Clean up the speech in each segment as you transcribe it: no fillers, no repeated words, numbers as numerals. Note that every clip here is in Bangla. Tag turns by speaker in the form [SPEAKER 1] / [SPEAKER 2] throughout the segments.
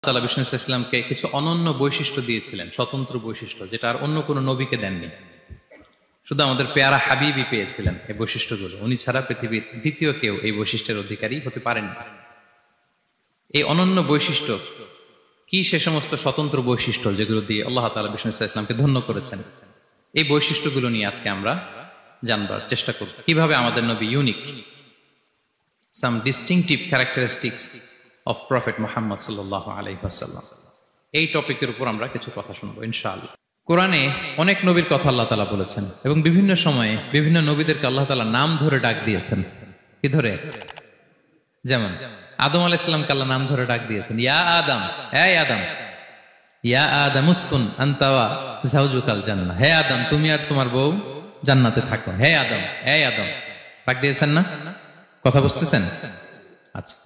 [SPEAKER 1] তাআলা বিষ্ণু ইসলামকে কিছু অনন্য বৈশিষ্ট্য দিয়েছিলেন, স্বতন্ত্র বৈশিষ্ট্য, যেটা আর অন্য কোনো নবীকে দেননি। শুধু আমাদের পেয়ারা হাবিবই পেয়েছিলেন এই বৈশিষ্ট্যগুলো। উনি ছাড়া পৃথিবীর দ্বিতীয় কেউ এই বৈশিষ্ট্যের অধিকারী হতে পারেন। এই অনন্য বৈশিষ্ট্য কি? সে সমস্ত স্বতন্ত্র বৈশিষ্ট্য যেগুলো দিয়ে আল্লাহ তাআলা বিষ্ণু ইসলামকে ধন্য করেছেন। এই বৈশিষ্ট্যগুলো নিয়ে আজকে আমরা জানবার চেষ্টা করব, কিভাবে আমাদের নবী unique, some distinctive characteristics of Prophet Muhammad sallallahu alaihi wasallam। এই টপিকের উপর আমরা কিছু কথা শুনবো ইনশাআল্লাহ। কোরআনে অনেক নবীর কথা আল্লাহ তাআলা বলেছেন এবং বিভিন্ন সময়ে বিভিন্ন নবীদেরকে আল্লাহ তাআলা নাম ধরে ডাক দিয়েছেন। কি ধরে? যেমন আদম আলাইহিস সালামকে আল্লাহ নাম ধরে ডাক দিয়েছেন, ইয়া আদম, হে আদম, ইয়া আদম উসকুন আনতা ওয়া যাওজুকাল জান্নাহ, হে আদম তুমি আর তোমার বউ জান্নাতে থাকো, হে আদম, হে আদম, ডাক দিয়েছেন না? কথা বুঝতেছেন? আচ্ছা।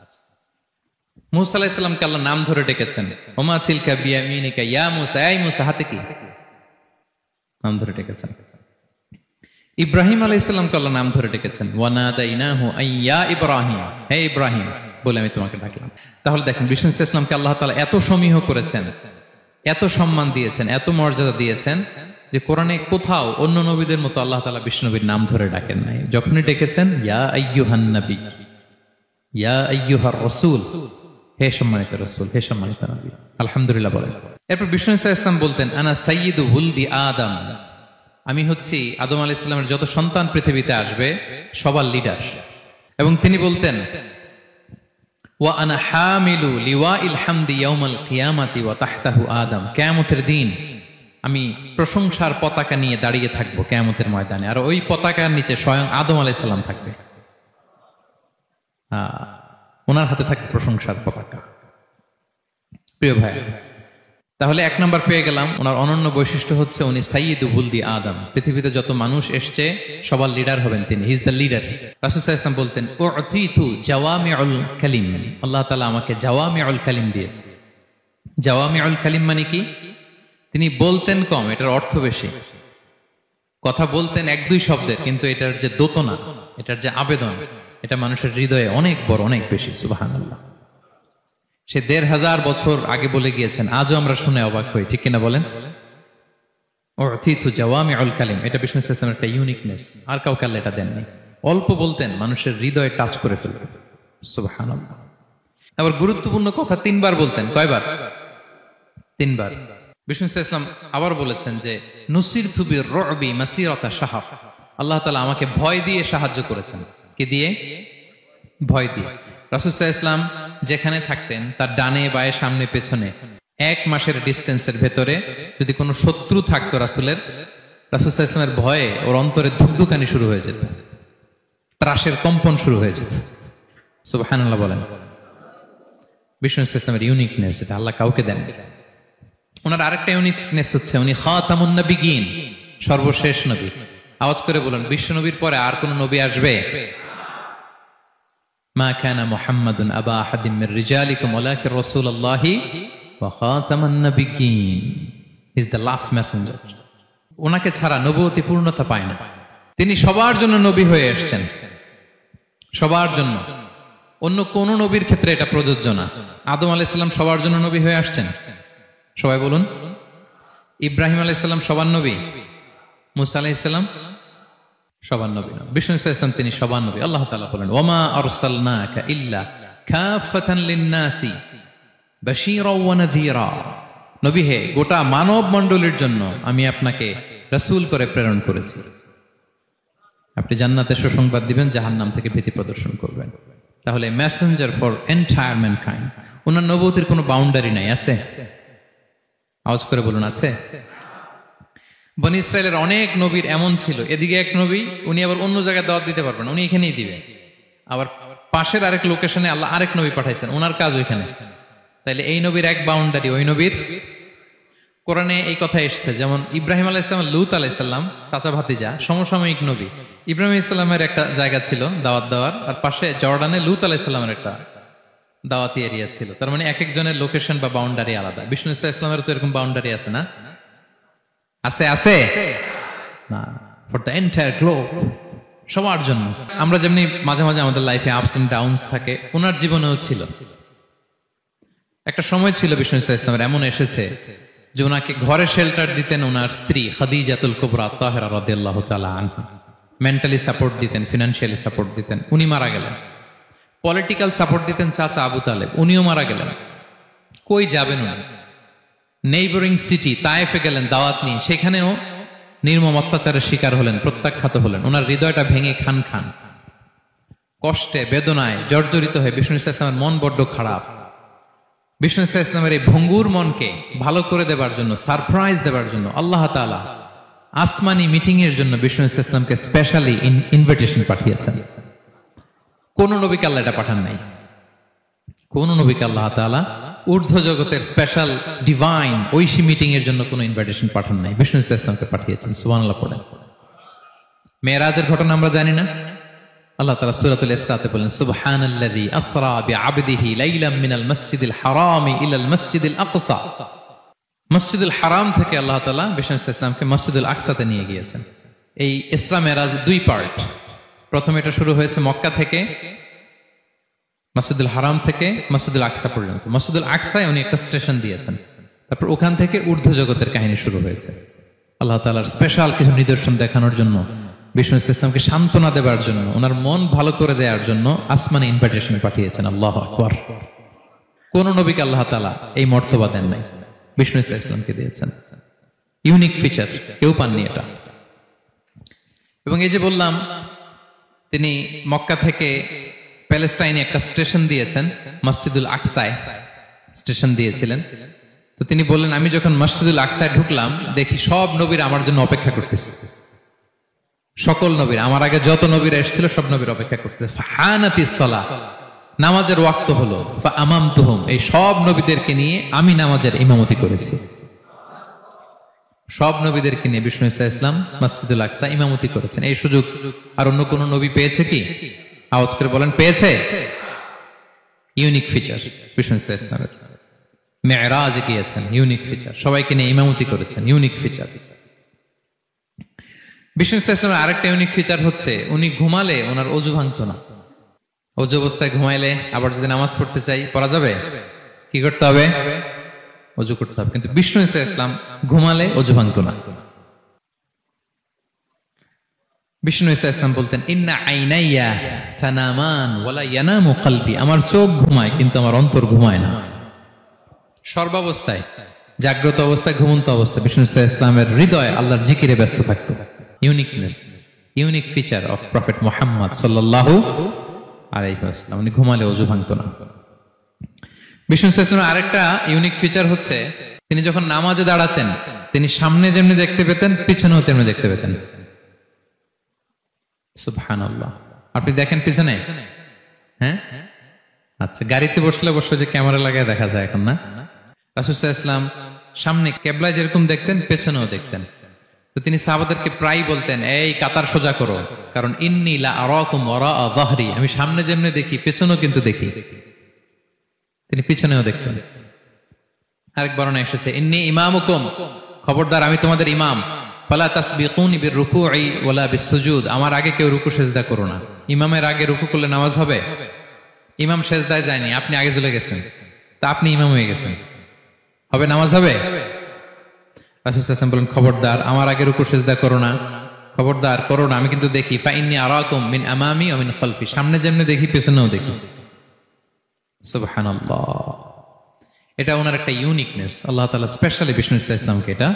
[SPEAKER 1] মুসা আলাইহিস সালামকে আল্লাহ নাম ধরে ডেকেছেন, ওমা তিলকা বিয়ামিনিকা ইয়া মুসা, এই মুসা হাতে কি? নাম ধরে ডেকেছেন। ইব্রাহিম আলাইহিস সালামকে আল্লাহ নাম ধরে ডেকেছেন, ওয়া নাদাইনাহু আইয়া ইব্রাহিম, হে ইব্রাহিম বলে আমি তোমাকে ডাকলাম। তাহলে দেখেন বিষ্ণু ইসলামকে আল্লাহ তাআলা এত সমীহ করেছেন, এত সম্মান দিয়েছেন, এত মর্যাদা দিয়েছেন যে কোরআনে কোথাও অন্য নবীদের মতো আল্লাহ তাআলা বিষ্ণু নবীর নাম ধরে ডাকেন নাই। যখনই ডেকেছেন ইয়া আইয়ুহান নবী, ইয়া আইয়ুহার রাসূল, হে সম্মানিত রাসূল, হে সম্মানিত নবী। আলহামদুলিল্লাহ বলেন। এরপর বিষ্ণু ইসলাম বলতেন, আনা সাইয়্যিদু উলদি আদম, আমি হচ্ছি আদম আলাইহিস সালামের যত সন্তান পৃথিবীতে আসবে সবার লিডার। এবং তিনি বলতেন, ওয়া আনা হামিলু লিওয়াইল হামদি ইয়াউমাল কিয়ামাতি ওয়া তাহতাহু আদম, কিয়ামতের দিন আমি প্রশংসার পতাকা নিয়ে দাঁড়িয়ে থাকবো কিয়ামতের ময়দানে, আর ওই পতাকার নিচে স্বয়ং আদম আলাইহিস সালাম থাকবে। ওনার হাতে থাকে প্রশংসার পতাকা। প্রিয় ভাই, তাহলে এক নম্বর পেয়ে গেলাম, ওনার অনন্য বৈশিষ্ট্য হচ্ছে উনি সাইয়্যিদু উলদি আদম। পৃথিবীতে যত মানুষ এসছে সবার লিডার হবেন তিনি, হি ইজ দ্য লিডার। রাসূল সাল্লাল্লাহু আলাইহি ওয়াসাল্লাম বলতেন, উতিতু জাওয়ামিউল কালিম, আল্লাহ তাআলা আমাকে জাওয়ামিউল কালিম দিয়েছে। জাওয়ামিউল কালিম মানে কি? তিনি বলতেন কম, এটার অর্থ বেশি। কথা বলতেন এক দুই শব্দের, কিন্তু এটার যে দোতনা, এটার যে আবেদন, এটা মানুষের হৃদয়ে অনেক বড়, অনেক বেশি। সুবহানাল্লাহ। সে ১৫০০ বছর আগে বলে গিয়েছেন, আজও আমরা শুনে অবাক হই, ঠিক কিনা বলেন? উতিতু জাওয়ামিউল কালিম, এটা বিষ্ণু ইসলামের একটা ইউনিকনেস, আর কাউকে আল্লাহ এটা দেননি। অল্প বলতেন, মানুষের হৃদয়ে টাচ করে ফেলতেন। সুবহানাল্লাহ। আবার গুরুত্বপূর্ণ কথা ৩ বার বলতেন। কয়বার? ৩ বার। বিষ্ণু ইসলাম আবার বলেছেন যে নুসিরতু বির-রু'বি মাসিরাতা শাহর, আল্লাহ তাআলা আমাকে ভয় দিয়ে সাহায্য করেছেন। কি দিয়ে? ভয় দিয়ে। রাসূল সাল্লাল্লাহু আলাইহি ওয়াসাল্লাম যেখানে থাকতেন তার ডানে বায়ে সামনে পেছনে 1 মাসের ডিস্টেন্সের ভেতরে যদি কোনো শত্রু থাকতো রাসূলের, রাসূল সাল্লাল্লাহু আলাইহি ওয়াসাল্লামের ভয়ে ওর অন্তরে ধুকধুকানি শুরু হয়ে যেত, ত্রাসের কম্পন শুরু হয়ে যেত। সুবহানাল্লাহ বলেন। বিষ্ণু ইসলামের ইউনিকনেস, এটা আল্লাহ কাউকে দেন। ওনার আরেকটা ইউনিকনেস হচ্ছে উনি খাতামুন নবিয়্যিন, সর্বশেষ নবী। আওয়াজ করে বলুন, বিশ্ব নবীর পরে আর কোন নবী আসবে? মা কানা মুহাম্মাদুন আবা আহাদিম মির রিজালিকুম ওয়ালাকিন রাসূলুল্লাহি ওয়া খাতামান নবিয়্যিন, ইজ দ্য লাস্ট মেসেঞ্জার। ওনাকে ছাড়া নবুয়তি পূর্ণতা পায় না। তিনি সবার জন্য নবী হয়ে এসেছেন, সবার জন্য। অন্য কোন নবীর ক্ষেত্রে এটা প্রযোজ্য না। আদম আলাইহিস সালাম সবার জন্য নবী হয়ে আসছেন, সবাই বলুন। ইব্রাহিম আলাইহিস সালাম সবার নবী, মুসা আলাইহিস সালাম সবার নবী না। বিষ্ণু ইসলাম তিনি সবার নবী। আল্লাহ তাআলা বলেন, ওয়ামা আরসালনাকা ইল্লা কাফাতান লিন-নাসি বাশীরাও ওয়া নাযীরা, নবী হে গোটা মানব মণ্ডলীর জন্য আমি আপনাকে রাসূল করে প্রেরণ করেছি। আপনি জান্নাতের সুসংবাদ দিবেন, জাহান্নাম থেকে ভীতি প্রদর্শন করবেন। তাহলে মেসেঞ্জার ফর এন্টায়ার ম্যানকাইন্ড। ওনার নবুয়তির কোনো বাউন্ডারি নাই, আছে? আওয়াজ করে বলুন, আছে? বনি ইসরায়েলের অনেক নবীর এমন ছিল, এদিকে এক নবী, উনি আবার অন্য জায়গায় দাওয়াত দিতে পারবেন, উনি এখানেই দিবেন। আবার পাশের আরেক লোকেশনে আল্লাহ আরেক নবী পাঠাইছেন, ওনার কাজ ওইখানে। তাইলে এই নবীর এক বাউন্ডারি, ওই নবীর। কোরআনে এই কথা এসছে, যেমন ইব্রাহিম আলাইহিস সালাম, লূত আলাইহিস সালাম চাচা ভাতিজা, সমসাময়িক নবী। ইব্রাহিম আলাইহিস সালামের একটা জায়গা ছিল দাওয়াত দেওয়ার, আর পাশে জর্ডানে লূত আলাইহিস সালামের একটা দাওয়াতি এরিয়া ছিল। তার মানে এক একজনের লোকেশন বা বাউন্ডারি আলাদা। বিষ্ণু ইসলামের তো এরকম বাউন্ডারি আছে না? আছে? আছে না? ফর দ্য এন্টায়ার গ্লোব, সবার জন্য। আমরা যেমনি মাঝে মাঝে আমাদের লাইফে আপস এন্ড ডাউনস থাকে, ওনার জীবনেও ছিল। একটা সময় ছিল বিষ্ণু ইসলামের এমন এসেছে যে ওনাকে ঘরে শেল্টার দিতেন ওনার স্ত্রী খাদিজাতুল কুবরা তাহেরা রাদিয়াল্লাহু তাআলা আনহা, মেন্টালি সাপোর্ট দিতেন, ফিনান্সিয়ালি সাপোর্ট দিতেন। উনি মারা গেলেন। পলিটিক্যাল সাপোর্ট দিতেন চাচা আবু তালেব, উনিও মারা গেলেন। কই যাবেন উনি? নেইবরিং সিটি তায়েফে গেলেন দাওয়াত নিয়ে, সেখানেও নির্মম অত্যাচারের শিকার হলেন, প্রত্যাখ্যাত হলেন। ওনার হৃদয়টা ভেঙে খান খান, কষ্টে বেদনায় জর্জরিত হয়ে বিষ্ণু ইসলামের মন বড্ড খারাপ। বিষ্ণু ইসলামের এই ভঙ্গুর মনকে ভালো করে দেবার জন্য, সারপ্রাইজ দেবার জন্য আল্লাহ তাআলা আসমানি মিটিং এর জন্য বিষ্ণু ইসলামকে স্পেশালি ইনভিটেশন পাঠিয়েছেন। কোন নবীকে আল্লাহ এটা পাঠান নাই। কোন নবীকে আল্লাহ তাআলা ঊর্ধ্ব জগতের স্পেশাল ডিভাইন ঐশী মিটিং এর জন্য কোন ইনভিটেশন পাঠান নাই, বিষ্ণু ইসলামকে পাঠিয়েছেন। সুবহানাল্লাহ পড়েন। মেরাজের ঘটনা আমরা জানি না? আল্লাহ তাআলা সূরাতুল ইসরাতে বলেন, সুবহানাল্লাযী আসরা বিআবদিহি লাইলাম মিনাল মাসজিদিল হারামি ইলাল মাসজিদিল আকসা। মসজিদুল হারাম থেকে আল্লাহ তাআলা বিষ্ণু ইসলামকে মসজিদুল আকসাতে নিয়ে গিয়েছেন। এই ইসরা মেরাজ দুই পার্ট। প্রথমে এটা শুরু হয়েছে মক্কা থেকে, মসজিদুল হারাম থেকে মসজিদুল আকসা পর্যন্ত। মসজিদুল আকসায় উনি একটা স্টেশন দিয়েছেন, তারপর ওখান থেকে ঊর্ধ্ব জগতের কাহিনী শুরু হয়েছে। আল্লাহ তাআলার স্পেশাল কিছু নিদর্শন দেখানোর জন্য, বিষ্ণু ইসলামকে সান্ত্বনা দেবার জন্য, ওনার মন ভালো করে দেওয়ার জন্য আসমানে ইনভিটেশন পাঠিয়েছেন। আল্লাহু আকবার। কোন নবীকে আল্লাহ তাআলা এই মর্তবা দেন নাই, বিষ্ণু ইসলামকে দিয়েছেন। ইউনিক ফিচার, কেউ পাননি এটা। এবং এই যে বললাম, তিনি মক্কা থেকে প্যালেস্টাইনে একটা স্টেশন দিয়েছেন, মসজিদুল আকসায় স্টেশন দিয়েছিলেন। তো তিনি বললেন, আমি যখন মসজিদুল আকসায় ঢুকলাম দেখি সব নবীরা আমার জন্য অপেক্ষা করতেছে। সকল নবীর, আমার আগে যত নবীরা এসেছিল সব নবীর অপেক্ষা করতেছে। ফাহানাতিস সালাহ, নামাজের ওয়াক্ত হলো। ফাআমামতুহুম, এই সব নবীদেরকে নিয়ে আমি নামাজের ইমামতি করেছি। সব নবীদেরকে নিয়ে বিষ্ণু ইসলাম মসজিদুল আকসা ইমামতি করেছেন। এই সুযোগ আর অন্য কোন নবী পেয়েছে কি? আওয়াজ করে বলেন, পেয়েছে? ইউনিক ফিচার বিষ্ণু ইসলামের। মেরাজে গিয়েছেন, ইউনিক ফিচার। সবাইকে নিয়ে ইমামতি করেছেন, ইউনিক ফিচার। বিষ্ণু ইসলামের আরেকটা ইউনিক ফিচার হচ্ছে, উনি ঘুমালে ওনার অজু ভাঙতো না। অজু অবস্থায় ঘুমাইলে আবার যদি নামাজ পড়তে চাই, পড়া যাবে? কি করতে হবে? অজু করতে হবে। কিন্তু বিষ্ণু ইসলাম ঘুমালে অজু ভাঙতো না। বিষ্ণু ইসলাম বলতেন, ইন্না আইনাইয়া তানামান ওয়ালা ইয়ানামু কলবি, আমার চোখ ঘুমায় কিন্তু আমার অন্তর ঘুমায় না। সর্বাবস্থায়, জাগ্রত অবস্থায়, ঘুমন্ত অবস্থায় বিষ্ণু ইসলামের হৃদয় আল্লাহর জিকিরে ব্যস্ত থাকতো। Uniqueness, unique feature of prophet Muhammad সাল্লাল্লাহু আলাইহি ওয়াসাল্লাম। উনি ঘুমালে অজু ভাঙতো না। বিষ্ণু ইসলামের আরেকটা ইউনিক ফিচার হচ্ছে, তিনি যখন নামাজে দাঁড়াতেন, তিনি সামনে যেমনি দেখতে পেতেন, পিছনেও তেমনি দেখতে পেতেন। সুবহানাল্লাহ। আপনি দেখেন পিছনে? হ্যাঁ, আচ্ছা। গাড়িতে বসলে অবশ্য যে ক্যামেরা লাগায় দেখা যায় এখন, না? রাসূল সাল্লাল্লাহু আলাইহি ওয়াসাল্লাম সামনে কিবলায় যেরকম দেখতেন, পেছনেও দেখতেন। তো তিনি সাহাবাদেরকে প্রায় বলতেন, এই কাতার সোজা করো, কারণ ইন্নী লা আরাকুম ওয়ারা যাহরি, আমি সামনে যেমনি দেখি পেছনেও কিন্তু দেখি। তিনি পিছনেও দেখতেন। আরেক বর্ণনা এসেছে, ইন্নী ইমামুকুম, খবরদার আমি তোমাদের ইমাম। ফালা তাসবিকুনি বিররুকুই ওয়ালা বিসসুজুদ, আমার আগে কেউ রুকু সিজদা করো না। ইমামের আগে রুকু করলে নামাজ হবে? ইমাম সিজদায় যায়নি, আপনি আগে চলে গেছেন, তা আপনি ইমাম হয়ে গেছেন, হবে? নামাজ হবে? রাসূল সাল্লাল্লাহু আলাইহি ওয়াসাল্লাম বলেন, খবরদার আমার আগে রুকু সিজদা করো না, খবরদার করো না, আমি কিন্তু দেখি। ফা ইন্নী আরাকুম মিন আমামি ওয়া মিন খালফি, সামনে যেমনি দেখি পেছনেও দেখি। সুবহানাল্লাহ। এটা ওনার একটা ইউনিকনেস, আল্লাহ তাআলা স্পেশালি বিষ্ণু ইসলামকে এটা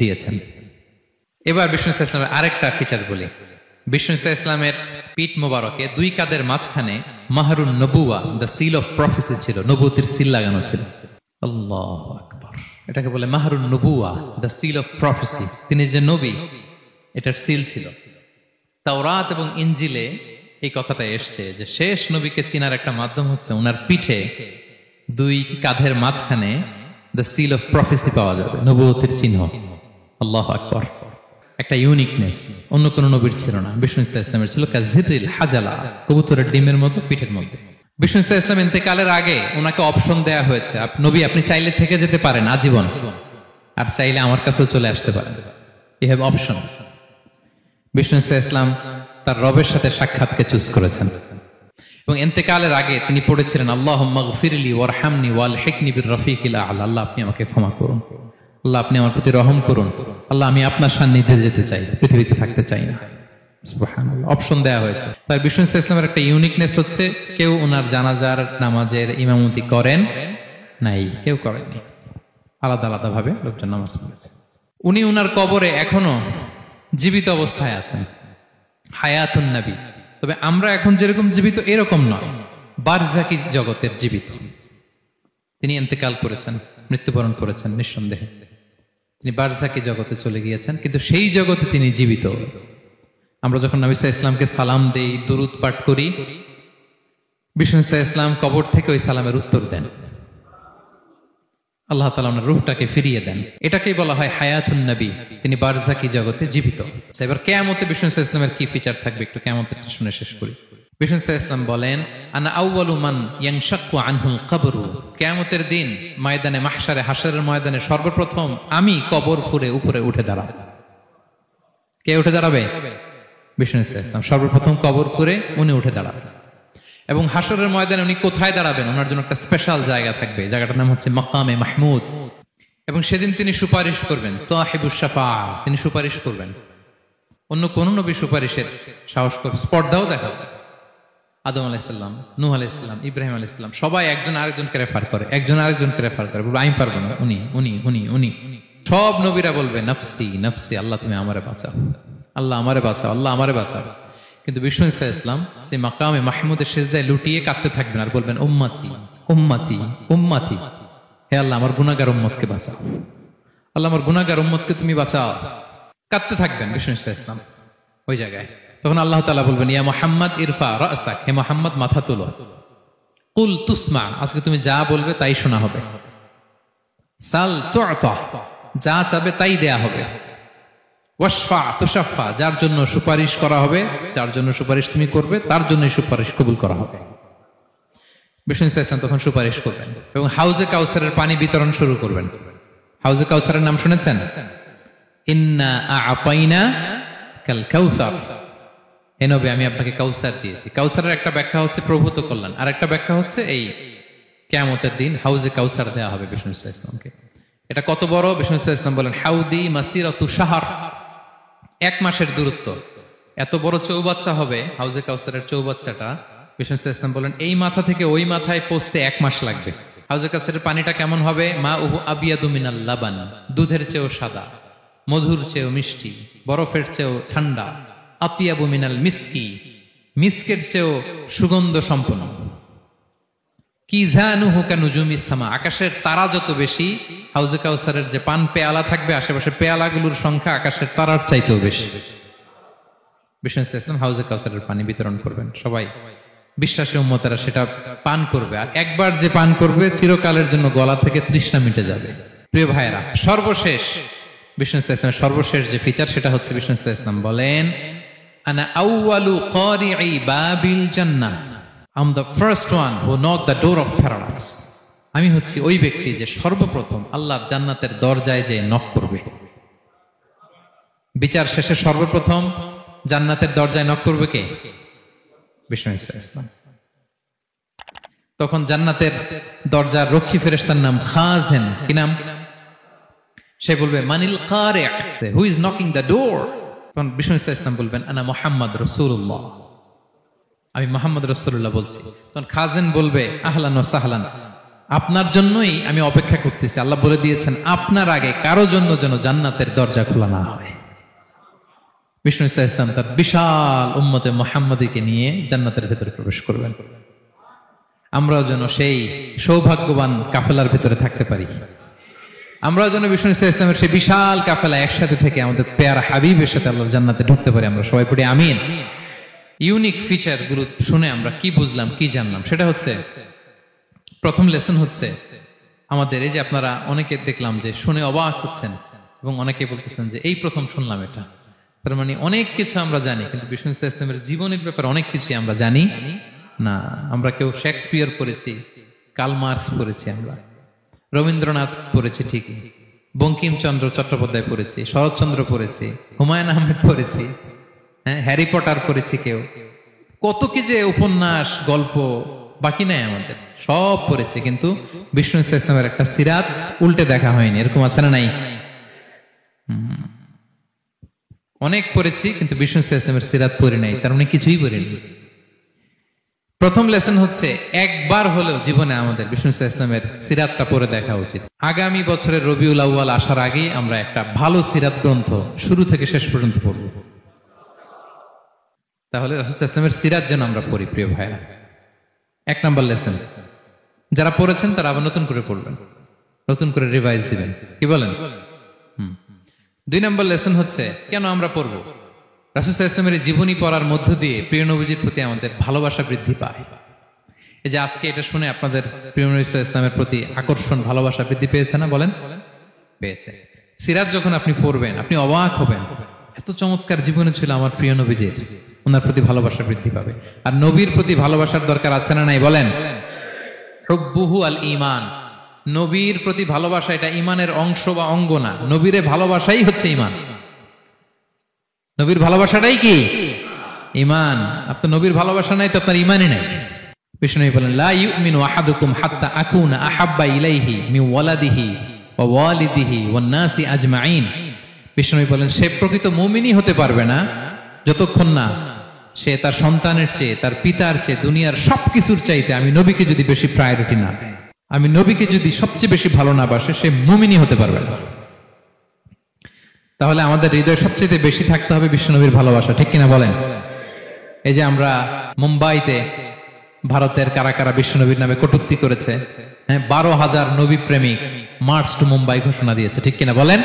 [SPEAKER 1] দিয়েছেন। এবার বিষ্ণু ইসলামের আরেকটা ফিচার বলি। বিষ্ণু ইসলামের পিঠ মোবারকে দুই কাঁধের মাঝখানে মাহরুন নবুয়া, দ্য সিল অফ প্রফেসি ছিল, নবুয়তের সিল লাগানো ছিল। আল্লাহু আকবার। এটাকে বলে মাহরুন নবুয়া, দ্য সিল অফ প্রফেসি। তিনি যে নবী, এটার সিল ছিল। তাওরাত এবং ইনজিলে এই কথাটা এসছে যে শেষ নবীকে চিনার একটা মাধ্যম হচ্ছে ওনার পিঠে দুই কাঁধের মাঝখানে দ্য সিল অফ প্রফেসি পাওয়া যাবে, নবুয়তের চিহ্ন। আল্লাহু আকবার। একটা ইউনিকনেস, অন্য কোন নবীর ছিল না। বিষ্ণু ইসলামের ছিল কাজিরিল হাজালা, কবুতরের ডিমের মতো পিঠের মধ্যে। বিষ্ণু ইসলাম ইন্তেকালের আগে ওনাকে অপশন দেয়া হয়েছে, নবী আপনি চাইলে থেকে যেতে পারেন আজীবন, আর চাইলে আমার কাছেও চলে আসতে পারেন। You have option. বিষ্ণু ইসলাম তার রবের সাথে সাক্ষাৎকে চুজ করেছেন। এবং ইন্তেকালের আগে তিনি পড়েছিলেন আল্লাহুম্মা গফিরলি ওয়ারহামনি ওয়ালহিকনি বির-রফিকিল আ'লা। আল্লাহ আপনি আমাকে ক্ষমা করুন, আল্লাহ আপনি আমার প্রতি রহম করুন, আল্লাহ আমি আপনার সান্নিধ্যে যেতে চাই, পৃথিবীতে থাকতে চাই না। সুবহানাল্লাহ, অপশন দেয়া হয়েছে। তার বিষ্ণু ইসলামের একটা ইউনিকনেস হচ্ছে কেউ ওনার জানাজার নামাজের ইমামতি করেন নাই, কেউ করেননি, আলাদা আলাদা ভাবে লোকজন নামাজ পড়েছে। উনি ওনার কবরে এখনো জীবিত অবস্থায় আছেন, হায়াতুন নবী। তবে আমরা এখন যেরকম জীবিত এরকম নয়, বারজাকি জগতের জীবিত। তিনি ইন্তেকাল করেছেন, মৃত্যুবরণ করেছেন নিঃসন্দেহে, তিনি বারজাকি জগতে চলে গিয়েছেন, কিন্তু সেই জগতে তিনি জীবিত। আমরা যখন নবী সাল্লাল্লাহু আলাইহি ওয়াসাল্লামকে সালাম দেই, দুরূদ পাঠ করি, বিষ্ণু সাল্লাল্লাহু আলাইহি ওয়াসাল্লাম কবর থেকে ওই সালামের উত্তর দেন, আল্লাহ তাআলা ওনার রূহটাকে ফিরিয়ে দেন। এটাকেই বলা হয় হায়াতুন নবী, তিনি বারজাকি জগতে জীবিত। এবার কিয়ামতে বিষ্ণু সাল্লাল্লাহু আলাইহি ওয়াসাল্লামের কি ফিচার থাকবে একটু কিয়ামতটা শুনে শেষ করি। বিষ্ণু সাল্লাল্লাহু আলাইহি ওয়াসাল্লাম বলেন আনা আউয়ালু মান ইয়ানশাক্কু আনহুল কবরু। কিয়ামতের দিন ময়দানে মাহশারে, হাশরের ময়দানে সর্বপ্রথম আমি কবর ফুঁড়ে উপরে উঠে দাঁড়াবো। কে উঠে দাঁড়াবে? বিষ্ণু সাল্লাল্লাহু আলাইহি ওয়াসাল্লাম সর্বপ্রথম কবর ফুঁড়ে উনি উঠে দাঁড়াবেন। এবং হাশরের ময়দানে উনি কোথায় দাঁড়াবেন? ওনার জন্য একটা স্পেশাল জায়গা থাকবে, জায়গাটার নাম হচ্ছে মাকামে মাহমুদ। এবং সেদিন তিনি সুপারিশ করবেন, সাহিবুশ শাফাআহ, তিনি সুপারিশ করবেন। অন্য কোন নবী সুপারিশের সাহস করবে, স্পর্ধাও দেখাবে। আদম আলাইহিস সালাম, নূহ আলাইহিস সালাম, ইব্রাহিম আলাইহিস সালাম সবাই একজন আরেকজনকে রেফার করে, একজন আরেকজনকে রেফার করে, বলবে আমি পারবো না, উনি উনি উনি উনি। সব নবীরা বলবে নাফসি নাফসি, আল্লাহ তুমি আমারে বাঁচাও, আল্লাহ আমারে বাঁচাও, আল্লাহ আমারে বাঁচাও। কিন্তু বিষ্ণু সাল্লাল্লাহু আলাইহি ওয়াসাল্লাম সেই মাকামে মাহমুদের সিজদায় লুটিয়ে কাঁদতে থাকবেন আর বলবেন উম্মতি উম্মতি উম্মতি, হে আল্লাহ আমার গুনাহগার উম্মতকে বাঁচাও, আল্লাহ আমার গুনাহগার উম্মতকে তুমি বাঁচাও। কাঁদতে থাকবেন বিষ্ণু সাল্লাল্লাহু আলাইহি ওয়াসাল্লাম ওই জায়গায়। তখন আল্লাহ তাআলা বলবেন ইয়া মুহাম্মদ ইরফা রাসাক, হে মুহাম্মদ মাথা তোলো, কুল তুসমা, আজকে তুমি যা বলবে তাই শোনা হবে, সাল তু'তা, যা চাবে তাই দেয়া হবে, ওয়াশফা তুশাফা, যার জন্য সুপারিশ করা হবে, যার জন্য সুপারিশ তুমি করবে তার জন্য সুপারিশ কবুল করা হবে। বিষ্ণু সাল্লাল্লাহু আলাইহি ওয়াসাল্লাম তখন সুপারিশ করবেন এবং হাউজে কাউসারের পানি বিতরণ শুরু করবেন। হাউজে কাউসারের নাম শুনেছেন? ইন্না আ'তাইনা কাল কাউসার, হে নবী আমি আপনাকে কাউসার দিয়েছি। কাউসারের একটা ব্যাখ্যা হচ্ছে প্রভূত কল্যাণ, আর একটা ব্যাখ্যা হচ্ছে এই কিয়ামতের দিন হাউজে কাউসার দেওয়া হবে বিষ্ণু সাল্লাল্লাহু আলাইহি ওয়াসাল্লামকে। এটা কত বড়? বিষ্ণু সাল্লাল্লাহু আলাইহি ওয়াসাল্লাম বলেন হাউদি মাসিরাতু শাহর, 1 মাসের দূরত্ব। এত বড় চৌবাচ্চা হবে হাউজে কাউসারের চৌবাচ্চাটা। বিষ্ণু সাল্লাল্লাহু আলাইহি ওয়াসাল্লাম বলেন এই মাথা থেকে ওই মাথায় পৌঁছতে 1 মাস লাগবে। হাউজে কাউসারের পানিটা কেমন হবে? মা উহু আবিয়াদু মিনাল লাবান, দুধের চেয়েও সাদা, মধুর চেয়েও মিষ্টি, বরফের চেয়েও ঠান্ডা, আতিয়াবু মিনাল মিসকি, মিসকের চেয়েও সুগন্ধ সম্পন্ন, কিজানুহু কানুজুমিস সামা, আকাশের তারা যত বেশি, হাউজে কাউসারের যে পান পেয়ালা থাকবে আশেপাশে পেয়ালাগুলোর সংখ্যা আকাশের তারার চাইতেও বেশি। বিষ্ণু সাল্লাল্লাহু আলাইহি ওয়াসাল্লাম হাউজে কাউসারের পানি বিতরণ করবেন, সবাই বিশ্বাসী উম্মতেরা সেটা পান করবে। আর একবার যে পান করবে চিরকালের জন্য গলা থেকে তৃষ্ণা মিটে যাবে। প্রিয় ভাইয়েরা, সর্বশেষ বিষ্ণু সাল্লাল্লাহু আলাইহি ওয়াসাল্লামের সর্বশেষ যে ফিচার সেটা হচ্ছে বিষ্ণু সাল্লাল্লাহু আলাইহি ওয়াসাল্লাম বলেন আনা আউয়ালু কারিই বাবিল জান্নাহ, I'm the first one who knocked the door of paradise. আমি হচ্ছি ওই ব্যক্তি যে সর্বপ্রথম আল্লাহর জান্নাতের দরজায় যে নক করবে। বিচার শেষে সর্বপ্রথম জান্নাতের দরজায় নক করবে কে? বিষ্ণু সাল্লাল্লাহু আলাইহি ওয়াসাল্লাম। তখন জান্নাতের দরজার রক্ষী ফেরেশতার নাম খাজেন, কি নাম? সে বলবে মানিল কারি, who is knocking the door? তখন বিষ্ণু সাল্লাল্লাহু আলাইহি ওয়াসাল্লাম বলবেন আনা মুহাম্মদ রাসূলুল্লাহ, আমি মুহাম্মদ রাসূলুল্লাহ বলছি। তখন খাজেন বলবে আহলান ওয়া সাহলান, আপনার জন্যই আমি অপেক্ষা করতেছি, আল্লাহ বলে দিয়েছেন আপনার আগে কারো জন্য যেন জান্নাতের দরজা খোলা না হয়। বিষ্ণু সাল্লাল্লাহু আলাইহি ওয়াসাল্লাম তার বিশাল উম্মতে মুহাম্মাদীকে নিয়ে জান্নাতের ভেতরে প্রবেশ করবেন। আমরাও যেন সেই সৌভাগ্যবান কাফেলার ভেতরে থাকতে পারি, আমরাও যেন বিষ্ণু সাল্লাল্লাহু আলাইহি ওয়াসাল্লামের সেই বিশাল কাফেলা একসাথে থেকে আমাদের পেয়ারা হাবিবের সাথে আল্লাহর জান্নাতে ঢুকতে পারি। আমরা সবাই পড়ি আমিন। ইউনিক ফিচার গুলো শুনে আমরা কি বুঝলাম, কি জানলাম? সেটা হচ্ছে প্রথম লেসন হচ্ছে আমাদের এই যে আপনারা অনেকে দেখলাম যে শুনে অবাক হচ্ছেন এবং অনেকে বলতেছেন যে এই প্রথম শুনলাম এটা। তার মানে অনেক কিছু আমরা জানি, কিন্তু বিষ্ণু সাল্লাল্লাহু আলাইহি ওয়াসাল্লামের জীবনের ব্যাপারে অনেক কিছু আমরা জানি না। আমরা কেউ শেক্সপিয়ার পড়েছি, কার্ল মার্কস পড়েছি, আমরা রবীন্দ্রনাথ পড়েছি ঠিকই, বঙ্কিমচন্দ্র চট্টোপাধ্যায় পড়েছি, শরৎচন্দ্র পড়েছি, হুমায়ুন আহমেদ পড়েছি, হ্যাঁ হ্যারি পটার পড়েছি কেউ, কত কি যে উপন্যাস গল্প বাকি নাই আমাদের, সব পড়েছে, কিন্তু বিষ্ণু ইসলামের একটা সিরাত উল্টে দেখা হয়নি। এরকম আছে না নাই? অনেক পড়েছি কিন্তু বিষ্ণু ইসলামের সিরাত পড়ি নাই, তার মানে কিছুই পড়িনি। প্রথম লেসন হচ্ছে একবার হলেও জীবনে আমাদের বিষ্ণু ইসলামের সিরাতটা পড়ে দেখা উচিত। আগামী বছরের রবিউল আউয়াল আসার আগেই আমরা একটা ভালো সিরাত গ্রন্থ শুরু থেকে শেষ পর্যন্ত পড়ব। তাহলে রাসূল ইসলামের সিরাত যেন আমরা পড়ি প্রিয় ভাইরা। এক নাম্বার লেসন, যারা পড়েছেন তারা আবার নতুন করে পড়বেন, নতুন করে রিভাইজ দিবেন, কি বলেন? দুই নাম্বার লেসন হচ্ছে কেন আমরা পড়বো? রাসূল ইসলামের জীবনী পড়ার মধ্য দিয়ে প্রিয় নবীজির প্রতি আমাদের ভালোবাসা বৃদ্ধি পায়। এই যে আজকে এটা শুনে আপনাদের প্রিয় নবী ইসলামের প্রতি আকর্ষণ, ভালোবাসা বৃদ্ধি পেয়েছে না? বলেন পেয়েছে। সিরাত যখন আপনি পড়বেন আপনি অবাক হবেন, এত চমৎকার জীবনে ছিল আমার প্রিয় নবীজির, ওনার প্রতি ভালোবাসা বৃদ্ধি পাবে। আর নবীর প্রতি ভালোবাসার দরকার আছে না নাই? বলেন। হুব্বুহু আল ঈমান, নবীর প্রতি ভালোবাসা এটা ঈমানের অংশ বা অঙ্গ না, নবীরে ভালোবাসাই হচ্ছে ঈমান। নবীর ভালোবাসাটাই কি? ঈমান। আপনার নবীর ভালোবাসা নাই তো আপনার ঈমানই নাই। বিষ্ণু বলেন লা ইউমিনু আহাদুকুম হাত্তা আকুনা আহাব্বা ইলাইহি মিন ওয়ালাদিহি ওয়া ওয়ালিদিহি ওয়ান নাসি আজমাইন। বিষ্ণু বলেন সে প্রকৃত মুমিনই হতে পারবে না যতক্ষণ না সে তার সন্তানের চেয়ে, তার পিতার চেয়ে, দুনিয়ার সবকিছুর চাইতে আমি নবীকে যদি বেশি প্রায়োরিটি না দেয়, আমি নবীকে যদি সবচেয়ে বেশি ভালো না বাসে, সে মুমিনই হতে পারবে না। তাহলে আমাদের হৃদয়ে সবচেয়ে বেশি থাকতে হবে বিশ্বনবীর ভালোবাসা, ঠিক কিনা বলেন? এই যে আমরা মুম্বাইতে ভারতের কারা কারা বিশ্বনবীর নামে কটূক্তি করেছে, হ্যাঁ, 12,000 নবী প্রেমিক মার্চ টু মুম্বাই ঘোষণা দিয়েছে, ঠিক কিনা বলেন?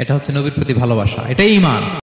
[SPEAKER 1] এটা হচ্ছে নবীর প্রতি ভালোবাসা, এটাই ঈমান।